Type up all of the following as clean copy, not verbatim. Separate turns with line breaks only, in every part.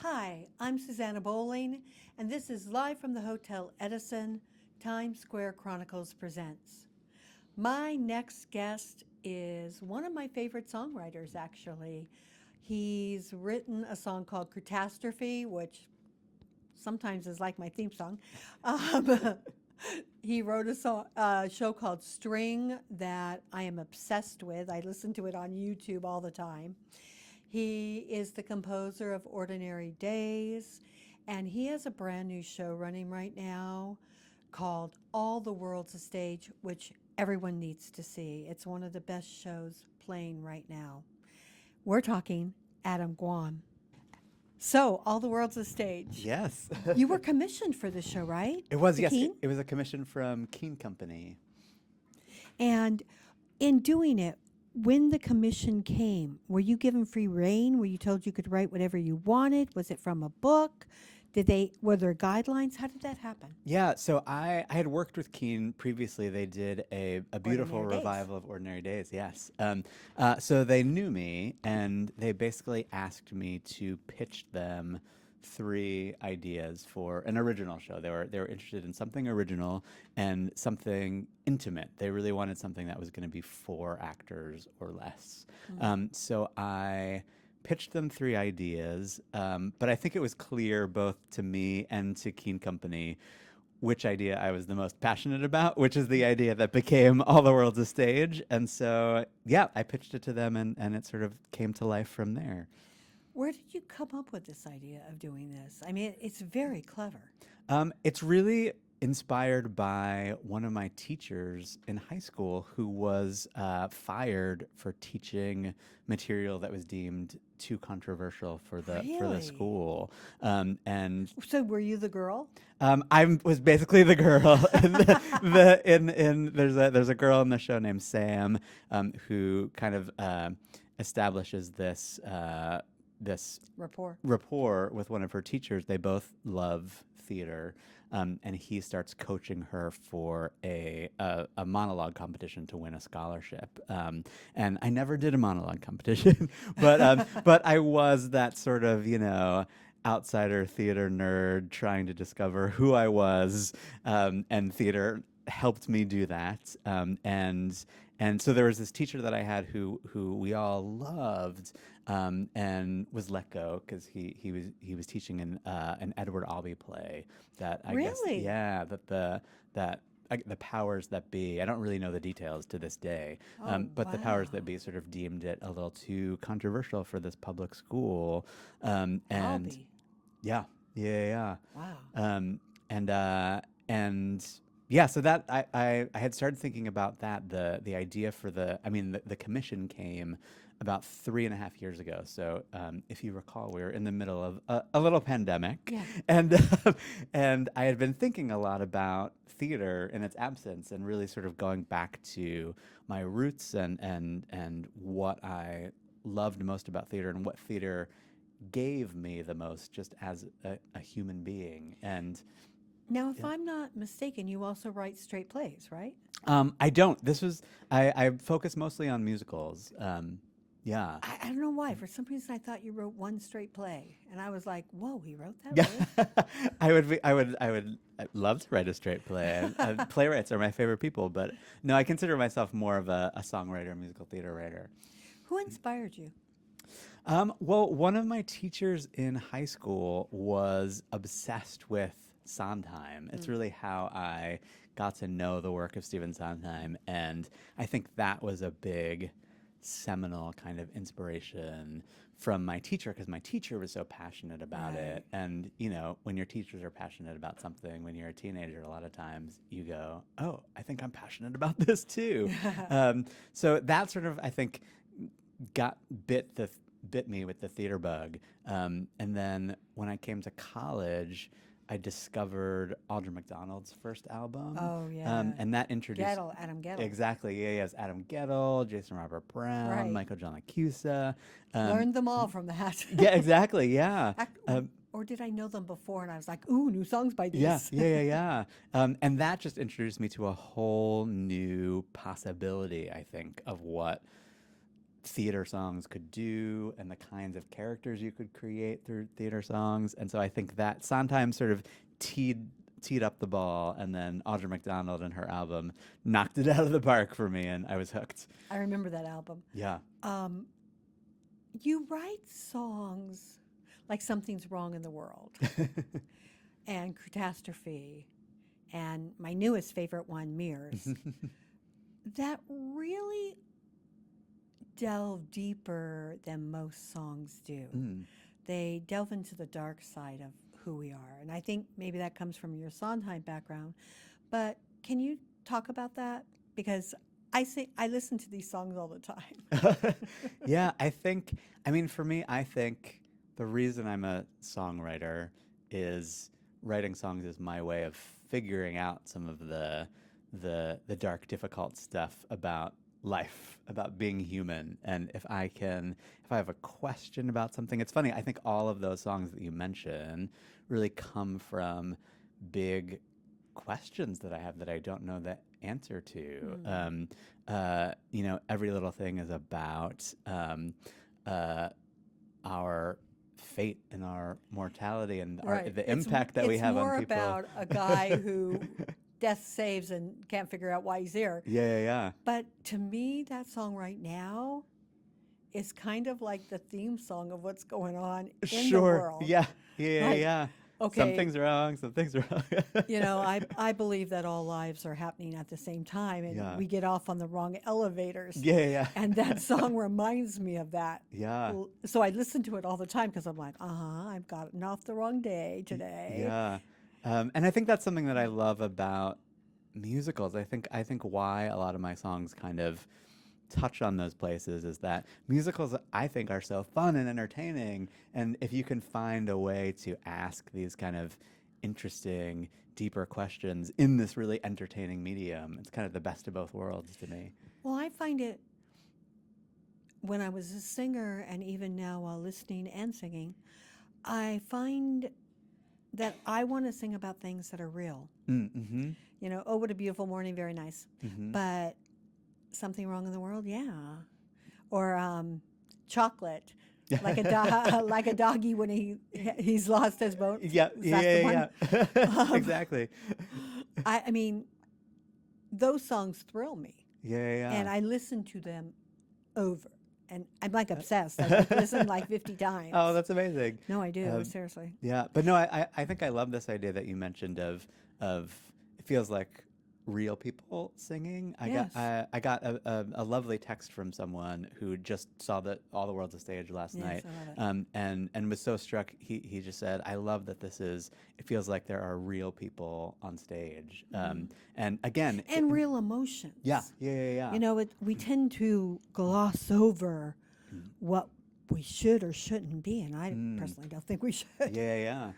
Hi, I'm Susanna Bowling, and this is live from the Hotel Edison. Times Square Chronicles presents. My next guest is one of my favorite songwriters, actually. He's written a song called Catastrophe, which sometimes is like my theme song. Um, he wrote a show called String that I am obsessed with. I listen to it on YouTube all the time. He is the composer of Ordinary Days, and he has a brand new show running right now called All the World's a Stage, which everyone needs to see. It's one of the best shows playing right now. We're talking Adam Gwon. So, All the World's a Stage.
Yes.
You were commissioned for the show, right?
It was,
The
yes.
Keen?
It was a commission from Keen Company.
And in doing it, when the commission came, were you given free reign? Were you told you could write whatever you wanted? Was it from a book? Were there guidelines? How did that happen?
Yeah, so I had worked with Keen previously. They did a beautiful
Ordinary Days.
revival of Ordinary Days, yes. So they knew me, and they basically asked me to pitch them three ideas for an original show. They were interested in something original and something intimate. They really wanted something that was going to be 4 actors or less. So I pitched them three ideas, but I think it was clear both to me and to Keen Company which idea I was the most passionate about, which is the idea that became All the World's a Stage. And so, yeah, I pitched it to them, and it sort of came to life from there.
Where did you come up with this idea of doing this? I mean, it's very clever.
It's really inspired by one of my teachers in high school who was fired for teaching material that was deemed too controversial for the
Really?
school. And
So, were you the girl?
I was basically the girl. In there's a girl in the show named Sam, who kind of establishes this rapport with one of her teachers. They both love theater, and he starts coaching her for a monologue competition to win a scholarship. And I never did a monologue competition, but I was that sort of outsider theater nerd trying to discover who I was, and theater helped me do that. And so there was this teacher that I had who we all loved, and was let go because he was teaching an Edward Albee play that I guess,
Really?
yeah, the powers that be, I don't really know the details to this day, but the powers that be sort of deemed it a little too controversial for this public school, and
Albee.
yeah.
Wow.
And yeah, so that I had started thinking about that. The idea for the commission came about 3.5 years ago. So if you recall, we were in the middle of a little pandemic,
Yeah.
and and I had been thinking a lot about theater in its absence, and really sort of going back to my roots and what I loved most about theater, and what theater gave me the most just as a human being. And
Now, if I'm not mistaken, you also write straight plays, right?
I don't. I focus mostly on musicals. Yeah.
I don't know why. For some reason, I thought you wrote one straight play, and I was like, "Whoa, he wrote that,
Yeah,
really?"
I'd love to write a straight play. Playwrights are my favorite people, but no, I consider myself more of a songwriter, musical theater writer.
Who inspired you?
Well, one of my teachers in high school was obsessed with Sondheim. It's really how I got to know the work of Stephen Sondheim, and I think that was a big seminal kind of inspiration from my teacher, because my teacher was so passionate about it. And when your teachers are passionate about something when you're a teenager, a lot of times you go, oh, I think I'm passionate about this too. So that sort of, I think, bit me with the theater bug. And then when I came to college, I discovered Audra McDonald's first album.
Oh, yeah.
And that introduced
Adam Gettle.
exactly. Yeah, yes, Adam Gettle, Jason Robert Brown,
Right.
Michael John LaCusa.
Learned them all from that.
Yeah, exactly. Yeah.
Or did I know them before and I was like, ooh, new songs by these?
Yeah. And that just introduced me to a whole new possibility, I think, of what theater songs could do and the kinds of characters you could create through theater songs. And so I think that Sondheim sort of teed up the ball, and then Audra McDonald and her album knocked it out of the park for me, and I was hooked.
I remember that album.
Yeah.
You write songs like Something's Wrong in the World and Catastrophe and my newest favorite one, Mirrors, that really delve deeper than most songs do. They delve into the dark side of who we are. And I think maybe that comes from your Sondheim background. But can you talk about that? Because I listen to these songs all the time.
Yeah, for me, I think the reason I'm a songwriter is writing songs is my way of figuring out some of the dark, difficult stuff about life, about being human. And if I have a question about something, it's funny, I think all of those songs that you mention really come from big questions that I have that I don't know the answer to. Every Little Thing is about our fate and our mortality and the impact that we have on people.
It's more about a guy who death saves and can't figure out why he's there.
Yeah.
But to me, that song right now is kind of like the theme song of what's going on in the world.
Yeah.
Okay.
Something's wrong.
I believe that all lives are happening at the same time, and we get off on the wrong elevators.
Yeah.
And that song reminds me of that.
Yeah.
So I listen to it all the time because I'm like, I've gotten off the wrong day today.
Yeah. And I think that's something that I love about musicals. I think why a lot of my songs kind of touch on those places is that musicals, I think, are so fun and entertaining. And if you can find a way to ask these kind of interesting, deeper questions in this really entertaining medium, it's kind of the best of both worlds to me.
Well, I find it, when I was a singer and even now while listening and singing, I find that I want to sing about things that are real.
Mm-hmm.
Oh, what a beautiful morning, very nice.
Mm-hmm.
But something wrong in the world, yeah. Or chocolate, like a doggy when he's lost his bone.
Yeah. Exactly.
I mean, those songs thrill me.
Yeah.
And I listen to them over. And I'm like obsessed. I listen like 50 times.
Oh, that's amazing.
No, I do, seriously.
Yeah, but no, I think I love this idea that you mentioned of it feels like real people singing.
Yes.
I got a lovely text from someone who just saw All the World's a Stage last night,
I love it.
And was so struck. He just said, "I love that it feels like there are real people on stage." And again,
real emotions.
Yeah.
We tend to gloss over what we should or shouldn't be, and I personally don't think we should.
Yeah.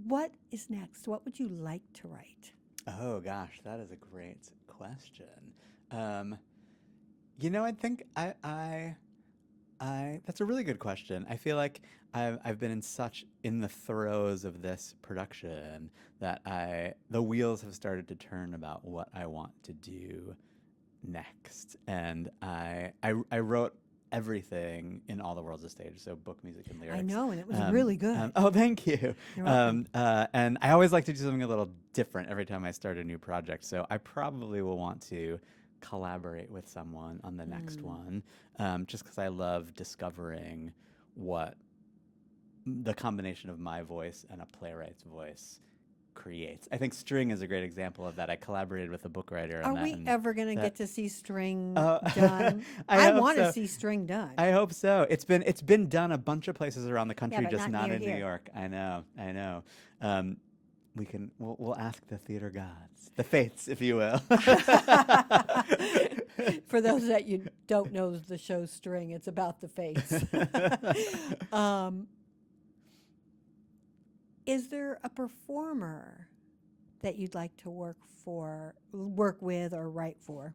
What is next? What would you like to write?
Oh gosh, that is a great question. I think I that's a really good question. I feel like I've been in the throes of this production that the wheels have started to turn about what I want to do next, and I wrote everything in All the World's a Stage, so book, music, and lyrics.
I know, and it was really good.
Oh, thank you.
You're welcome.
And I always like to do something a little different every time I start a new project, so I probably will want to collaborate with someone on the next one, just because I love discovering what the combination of my voice and a playwright's voice creates. I think String is a great example of that. I collaborated with a book writer on
Are
that.
we ever going to get to see String
Oh,
done?
I
I want to
so.
see String done.
I hope so. It's been done a bunch of places around the country,
but
just
not
not
near
in
here.
New York. I know. We'll ask the theater gods, the fates, if you will.
For those that you don't know the show String, it's about the fates. Is there a performer that you'd like to work with, or write for?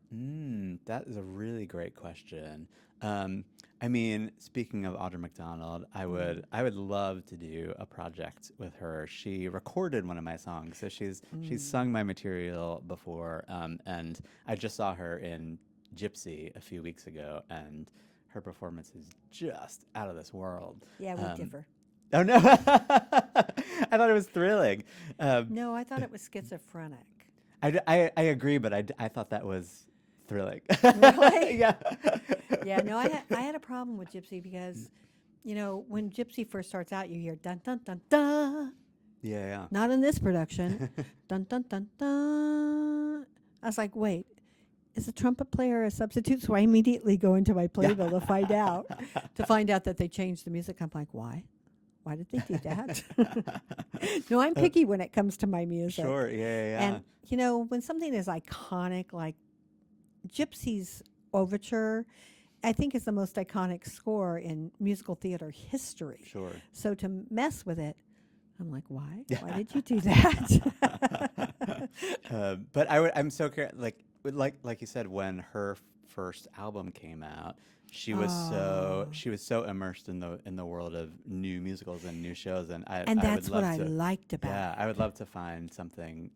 That is a really great question. Speaking of Audra McDonald, I would love to do a project with her. She recorded one of my songs, so she's sung my material before, and I just saw her in Gypsy a few weeks ago, and her performance is just out of this world.
Yeah, we
Um,
differ.
Oh no! I thought it was thrilling.
No, I thought it was schizophrenic.
I agree, but I thought that was thrilling.
Really?
Yeah.
Yeah, no, I had a problem with Gypsy because, when Gypsy first starts out, you hear dun dun dun dun.
Yeah,
Not in this production. Dun dun dun dun. I was like, wait, is the trumpet player a substitute? So I immediately go into my playbill to find out that they changed the music. I'm like, why? Why did they do that? No, I'm picky when it comes to my music.
Sure. Yeah.
And when something is iconic, like Gypsy's Overture, I think is the most iconic score in musical theater history.
Sure.
So to mess with it, I'm like, why? Why did you do that?
But I'm so curious. Like you said, when her first album came out, she was
Oh.
so immersed in the world of new musicals and new shows, and
And
I
that's
would
what
love
I
to.
liked about
Yeah,
it.
I would love to find something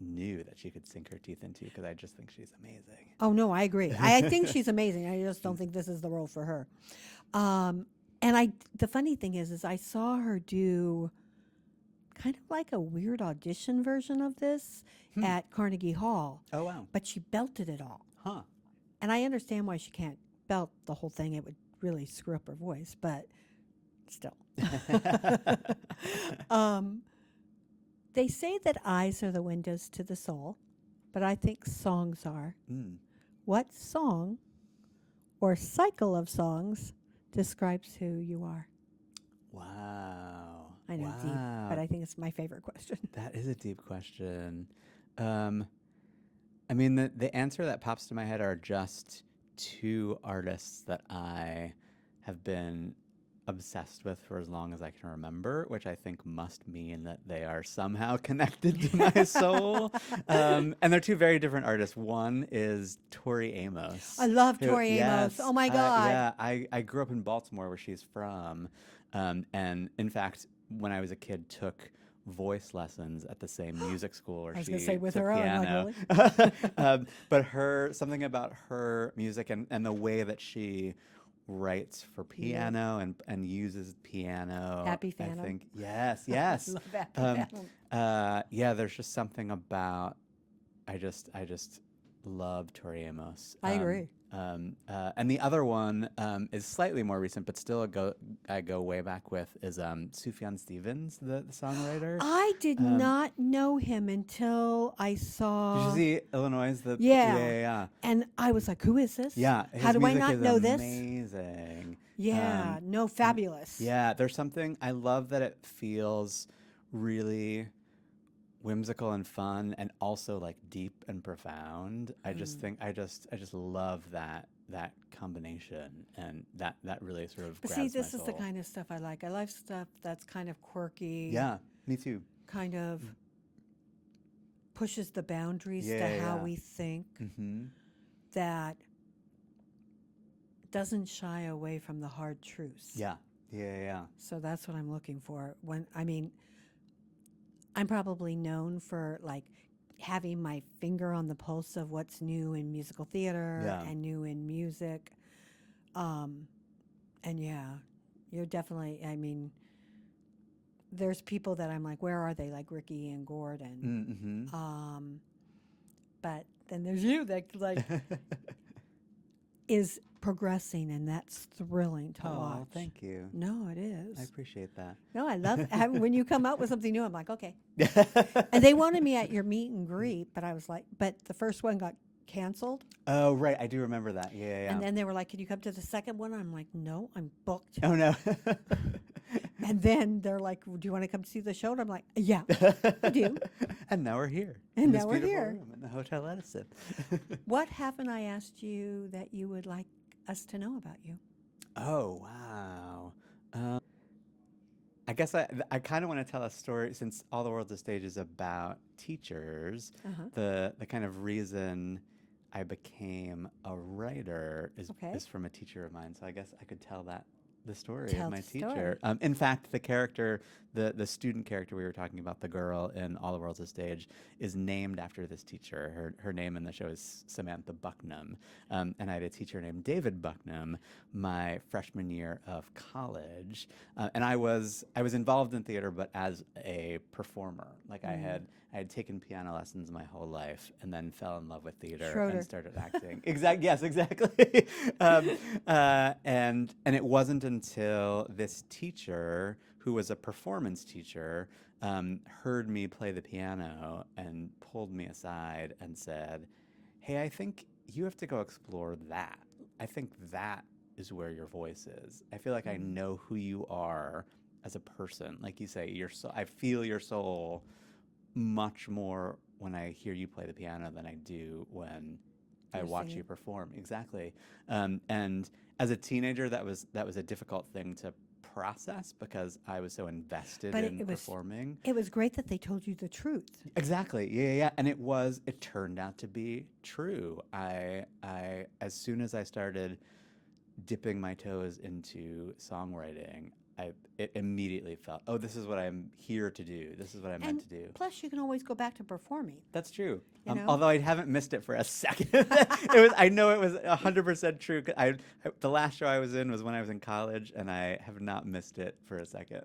new that she could sink her teeth into, because I just think she's amazing.
Oh, no, I agree. I think she's amazing. I just don't think this is the role for her. And the funny thing is I saw her do kind of like a weird audition version of this at Carnegie Hall,
Oh wow.
but she belted it all.
Huh.
And I understand why she can't belt the whole thing. It would really screw up her voice, but still. They say that eyes are the windows to the soul, but I think songs are.
Mm.
What song or cycle of songs describes who you are?
Wow.
I know, deep, but I think it's my favorite question.
That is a deep question. I mean, the answer that pops to my head are just two artists that I have been obsessed with for as long as I can remember, which I think must mean that they are somehow connected to my soul. And they're two very different artists. One is Tori Amos.
I love Tori Amos.
Yes,
Oh my God.
yeah, I grew up in Baltimore, where she's from. And in fact, when I was a kid, took voice lessons at the same music school where
I was
she
going to say with
took
her own,
piano.
like, really?
But something about her music and the way that she writes for piano and uses piano.
Happy Phantom.
I think yes.
Love Happy Phantom.
Yeah, there's just something about I just love Tori Amos.
I agree.
And the other one is slightly more recent, but still I go way back with, is Sufjan Stevens, the songwriter.
I did not know him until I saw.
Did you see Illinois?
Yeah. And I was like, who is this?
Yeah.
How do I not know this?
Amazing.
Yeah. No, fabulous.
Yeah. There's something, I love that it feels really whimsical and fun, and also like deep and profound. I just think I just love that combination, and that really sort of
But
grabs
see, this
my
is the
soul.
kind of stuff I like. I like stuff that's kind of quirky.
Yeah, me too.
Kind of pushes the boundaries to
Yeah,
how
yeah.
we think.
Mm-hmm.
That doesn't shy away from the hard truths.
Yeah.
So that's what I'm looking for. I'm probably known for like having my finger on the pulse of what's new in musical theater
Yeah.
and new in music. And yeah, you're definitely, I mean, there's people that I'm like, where are they? Like Ricky and Gordon.
Mm-hmm.
But then there's you that like is progressing, and that's thrilling to watch.
Oh, thank you.
No, it is.
I appreciate that.
No, I love when you come out with something new. I'm like, okay. And they wanted me at your meet and greet, but I was like, but the first one got canceled.
Oh, right. I do remember that. Yeah.
And then they were like, can you come to the second one? I'm like, no, I'm booked.
Oh, no.
And then they're like, do you want to come see the show? And I'm like, yeah, I do.
And now we're here.
And
in this
now we're
beautiful
here.
room in the Hotel Edison.
What haven't I asked you that you would like us to know about you?
Oh, wow. I guess I kind of want to tell a story, since All the World's a Stage is about teachers.
Uh-huh.
The kind of reason I became a writer is from a teacher of mine. So I guess I could tell the story
Tell
of my
the story.
teacher. In fact, the character the student character we were talking about, the girl in All the World's a Stage, is named after this teacher. Her name in the show is Samantha Bucknam, and I had a teacher named David Bucknam my freshman year of college, and I was involved in theater, but as a performer. Like I had taken piano lessons my whole life, and then fell in love with theater
Schroeder.
and started acting. Yes, exactly. And it wasn't until this teacher, who was a performance teacher, heard me play the piano and pulled me aside and said, "Hey, I think you have to go explore that. I think that is where your voice is. I feel like I know who you are as a person. Like you say, I feel your soul much more when I hear you play the piano than I do when I
You're
watch
singing.
you perform." Exactly. And as a teenager, that was a difficult thing to process because I was so invested
But
in
it was
performing.
it was great that they told you the truth.
Exactly. Yeah, yeah, yeah. And it turned out to be true. I as soon as I started dipping my toes into songwriting, it immediately felt, oh, this is what I'm here to do. This is what I'm meant
And
to do.
plus, you can always go back to performing.
That's true.
You know?
Although I haven't missed it for a second. I know it was 100% true. The last show I was in was when I was in college, and I have not missed it for a second.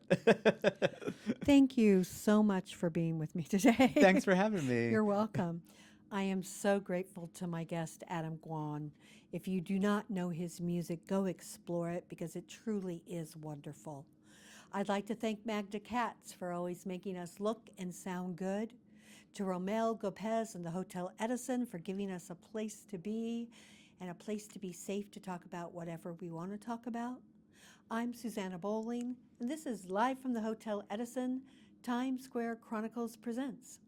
Thank you so much for being with me today.
Thanks for having me.
You're welcome. I am so grateful to my guest, Adam Gwon. If you do not know his music, go explore it because it truly is wonderful. I'd like to thank Magda Katz for always making us look and sound good, to Romel Gopez and the Hotel Edison for giving us a place to be and a place to be safe to talk about whatever we want to talk about. I'm Susanna Bowling, and this is Live from the Hotel Edison, Times Square Chronicles Presents.